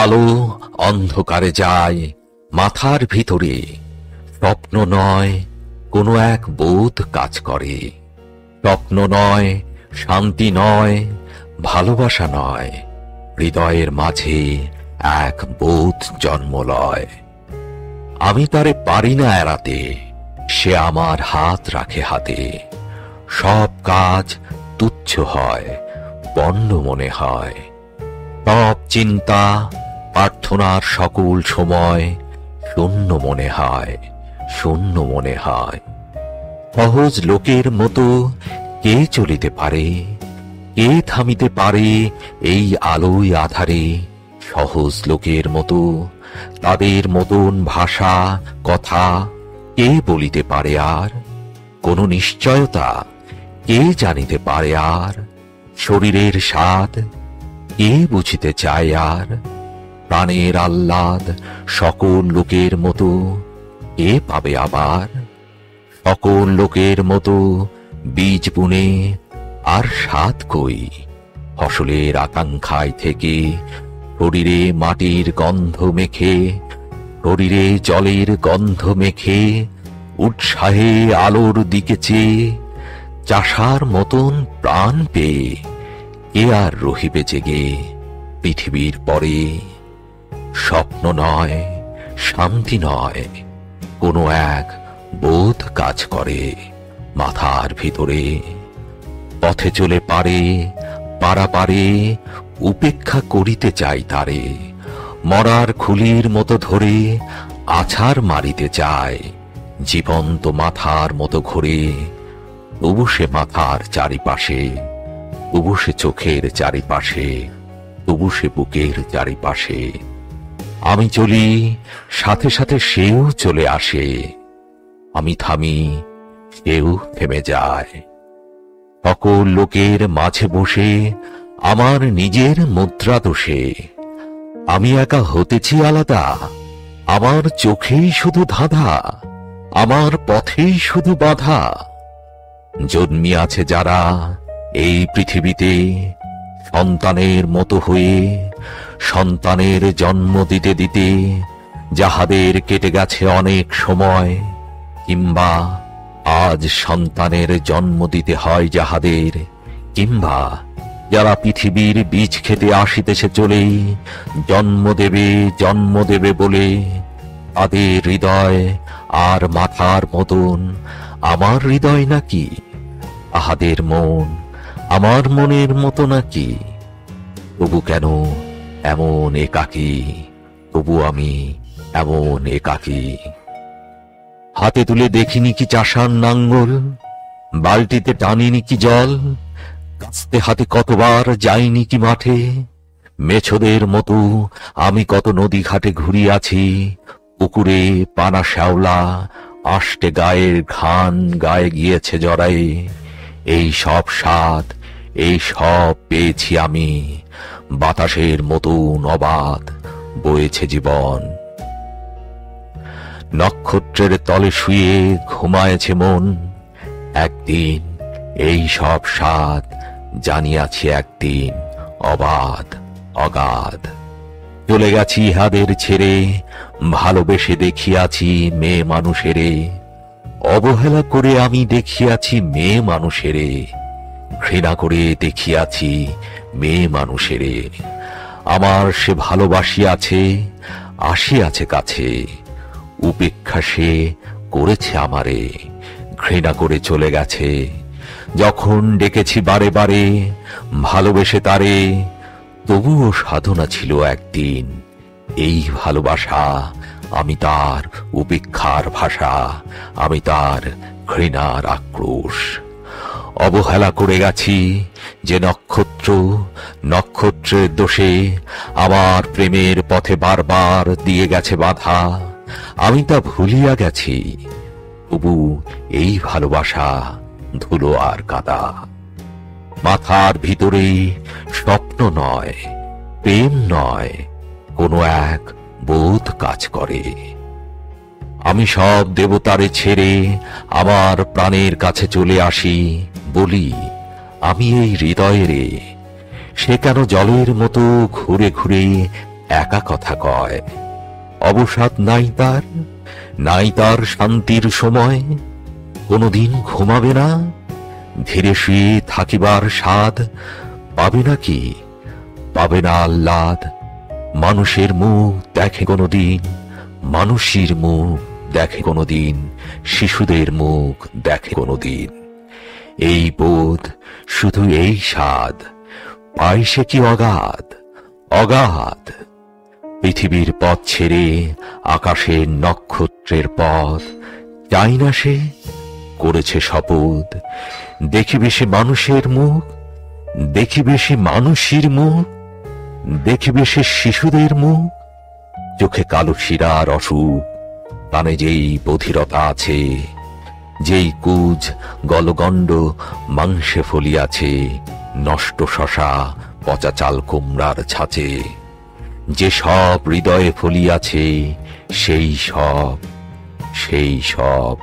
আলো অন্ধকারে যায় মাথার ভিতরে, স্বপ্ন নয় কোনো এক বোধ কাজ করে। স্বপ্ন নয়, শান্তি নয়, ভালোবাসা নয়, হৃদয়ের মাঝে এক বোধ জন্ম লয়। আমি তারে পারি না এড়াতে, সে আমার হাত রাখে হাতে। সব কাজ তুচ্ছ হয়, পণ্য মনে হয়। সব চিন্তা প্রার্থনার সকল সময় শূন্য মনে হয়, শূন্য মনে হয়। সহজ লোকের মতো কে চলিতে পারে, কে থামিতে পারে এই আলোয় আধারে? সহজ লোকের মতো তাদের মতন ভাষা কথা কে বলিতে পারে আর? কোন নিশ্চয়তা কে জানিতে পারে আর? শরীরের স্বাদ কে বুঝিতে চায় আর? প্রাণের আহ্লাদ সকল লোকের মতো কে পাবে আবার? সকল লোকের মতো বীজ বুনে আর স্বাদ কই? ফসলের আকাঙ্ক্ষায় থেকে শরীরে মাটির গন্ধ মেখে, শরীরে জলের গন্ধ মেখে, উৎসাহে আলোর দিকে চেয়ে চাষার মতন প্রাণ পেয়ে কে আর রহিবে জেগে পৃথিবীর পরে? স্বপ্ন নয়, শান্তি নয়, কোনো এক বোধ কাজ করে মাথার ভিতরে। পথে চলে পারে পারাপারে উপেক্ষা করিতে চাই তারে। মরার খুলির মতো ধরে আছাড় মারিতে চায়, জীবন্ত মাথার মতো ঘুরে। তবু সে মাথার চারিপাশে, তবু সে চোখের চারিপাশে, তবু সে বুকের চারিপাশে। আমি চলি, সাথে সাথে সেও চলে আসে। আমি থামি, সেও থেমে যায়। সকল লোকের মাঝে বসে আমার নিজের মুদ্রা দোষে আমি একা হতেছি আলাদা। আমার চোখেই শুধু ধাঁধা, আমার পথেই শুধু বাধা। জন্মিয়াছে যারা এই পৃথিবীতে সন্তানের মতো হয়ে, সন্তানের জন্ম দিতে দিতে যাহাদের কেটে গেছে অনেক সময়, কিংবা আজ সন্তানের জন্ম দিতে হয় যাহাদের, কিংবা যারা পৃথিবীর বীজ খেতে আসিতেছে চলেই, জন্ম দেবে বলে তাদের হৃদয় আর মাথার মতন আমার হৃদয় নাকি? তাহাদের মন আমার মনের মতো নাকি? তবু কেন এমন একাকী, তবু আমি এমন একাকী। হাতে তুলে দেখিনি কি চাষার নাঙ্গল, বালতিতে টানিনি কি জল, কাস্তে হাতে কতবার যাইনি কি মাঠে? মেছোদের মতো আমি কত নদী ঘাটে ঘুরিয়াছি, পুকুরে পানা শ্যাওলা আষ্টে গায়ের ঘান গায়ে গিয়েছে জড়াই। এই সব স্বাদ, এই সব পেয়েছি আমি, বাতাসের মতন অবাধ বয়েছে জীবন। নক্ষত্রের তলে শুয়ে ঘুমায়েছে মন, একদিন এই সব স্বাদ জানিয়াছি একদিন অবাধ অগাধ। চলে গেছি ইহাদের ছেড়ে, ভালোবেসে দেখিয়াছি মেয়ে মানুষেরে। অবহেলা করে আমি দেখিয়াছি মেয়ে মানুষেরে, ঘৃণা করে দেখিয়াছি মেয়ে মানুষেরে। আমার সে ভালোবাসিয়াছে, আসিয়াছে কাছে, উপেক্ষা সে করেছে আমারে, ঘৃণা করে চলে গেছে। যখন ডেকেছি বারে বারে ভালোবেসে তারে, তবুও সাধনা ছিল একদিন এই ভালোবাসা। আমি তার উপেক্ষার ভাষা, আমি তার ঘৃণার আক্রোশ। অবহেলা করে গেছি যে নক্ষত্র, নক্ষত্রের দোষে আমার প্রেমের পথে বারবার দিয়ে গেছে বাধা। আমি তা ভুলিয়া গেছি, তবু এই ভালোবাসা ধুলো আর কাদা। মাথার ভিতরে স্বপ্ন নয়, প্রেম নয়, কোনো এক বোধ কাজ করে। আমি সব দেবতারে ছেড়ে আমার প্রাণের কাছে চলে আসি, বলি আমি এই হৃদয়ে রে। সে কেন জলের মতো ঘুরে ঘুরে একা কথা কয়। অবসাদ নাই তার, নাই তার শান্তির সময়। কোনদিন ঘুমাবে না, ধীরে শুয়ে থাকিবার স্বাদ পাবে নাকি, পাবে না আহ্লাদ। মানুষের মুখ দেখে কোনদিন, মানুষের মুখ দেখে কোনদিন, শিশুদের মুখ দেখে কোনদিন। এই বোধ, শুধু এই স্বাদ পায় সে কি অগাধ, অগাধ। পৃথিবীর পথ ছেড়ে আকাশের নক্ষত্রের পথ চাই না সে, করেছে শপথ। দেখিবে সে মানুষের মুখ, দেখিবে সে মানুষের মুখ, দেখিবে সে শিশুদের মুখ। চোখে কালো শিরার অসুখ, কানে যেই বধিরতা আছে, যেই কুজ গলগণ্ড মাংসে ফলিয়াছে, নষ্ট শশা পচা চাল কুমড়ার ছাঁচে। যে সব হৃদয়ে ফলিয়াছে, সেই সব, সেই সব